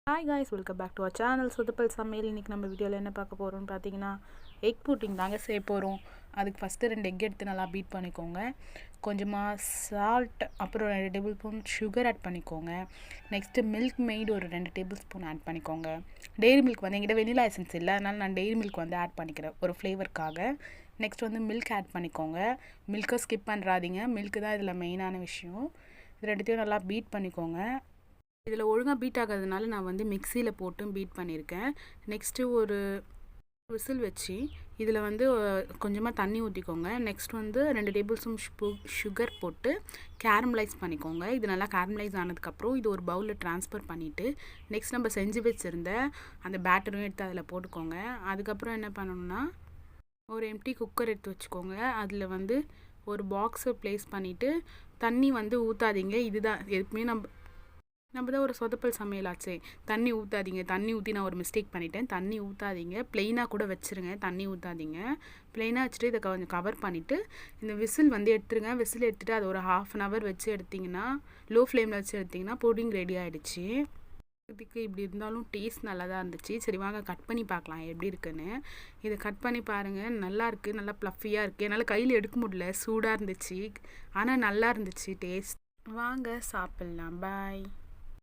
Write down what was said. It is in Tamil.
Hi guys, welcome back to our channel சொதப்பல் சமையல். இன்றைக்கி நம்ம வீடியோவில் என்ன பார்க்க போகிறோம்னு பார்த்தீங்கன்னா எக் புட்டிங் தாங்க செய்ய போகிறோம். அதுக்கு ஃபஸ்ட்டு 2 எக் எடுத்து நல்லா பீட் பண்ணிக்கோங்க. கொஞ்சமாக சால்ட், அப்புறம் 2 டேபிள் ஸ்பூன் சுகர் ஆட் பண்ணிக்கோங்க. நெக்ஸ்ட்டு மில்க் மெய்டு ஒரு 2 டேபிள் ஸ்பூன் ஆட் பண்ணிக்கோங்க. டெய்ரி மில்க் வந்து என்கிட்ட வெனிலா எசன்ஸ் இல்லை, அதனால் நான் டெய்ரி மில்க் வந்து ஆட் பண்ணிக்கிறேன் ஒரு ஃப்ளேவருக்காக. நெக்ஸ்ட் வந்து மில்க் ஆட் பண்ணிக்கோங்க. மில்க்கை ஸ்கிப் பண்ணுறாதீங்க, மில்க்கு தான் இதில் மெயினான விஷயம். இது ரெண்டுத்தையும் நல்லா பீட் பண்ணிக்கோங்க. இதில் ஒழுங்காக பீட் ஆகாததுனால நான் வந்து மிக்சியில் போட்டும் பீட் பண்ணியிருக்கேன். நெக்ஸ்ட்டு ஒரு விசில் வச்சு இதில் வந்து கொஞ்சமாக தண்ணி ஊற்றிக்கோங்க. நெக்ஸ்ட் வந்து 2 டேபிள் ஸ்பூன் சுகர் போட்டு கேரமலைஸ் பண்ணிக்கோங்க. இது நல்லா கேரமலைஸ் ஆனதுக்கப்புறம் இது ஒரு பவுலில் ட்ரான்ஸ்ஃபர் பண்ணிவிட்டு நெக்ஸ்ட் நம்ம செஞ்சு வச்சுருந்த அந்த பேட்டரும் எடுத்து அதில் போட்டுக்கோங்க. அதுக்கப்புறம் என்ன பண்ணணும்னா ஒரு எம்டி குக்கர் எடுத்து வச்சுக்கோங்க. அதில் வந்து ஒரு பாக்ஸை ப்ளேஸ் பண்ணிவிட்டு தண்ணி வந்து ஊற்றாதீங்க. இதுதான் எப்பவுமே நம்ம தான் ஒரு சொதப்பல் சமையலாச்சே. தண்ணி ஊற்றாதீங்க. தண்ணி ஊற்றி நான் ஒரு மிஸ்டேக் பண்ணிட்டேன். தண்ணி ஊற்றாதீங்க, ப்ளெயினாக கூட வச்சுருங்க. தண்ணி ஊற்றாதீங்க, ப்ளெயினாக வச்சுட்டு இதை கொஞ்சம் கவர் பண்ணிவிட்டு இந்த விசில் வந்து எடுத்துருங்க. விசில் எடுத்துகிட்டு அதை ஒரு 1/2 அன் ஹவர் வச்சு எடுத்திங்கன்னா, லோ ஃப்ளேமில் வச்சு எடுத்திங்கன்னா புடிங் ரெடி ஆகிடுச்சு. இதுக்கு இப்படி இருந்தாலும் டேஸ்ட் நல்லா தான் இருந்துச்சு. சரி வாங்க கட் பண்ணி பார்க்கலாம் எப்படி இருக்குன்னு. இதை கட் பண்ணி பாருங்கள். நல்லா இருக்குது, நல்லா ப்ளஃபியாக இருக்குது. என்னால் கையில் எடுக்க முடியல, சூடாக இருந்துச்சு. ஆனால் நல்லா இருந்துச்சு டேஸ்ட். வாங்க சாப்பிட்லாம். பாய்.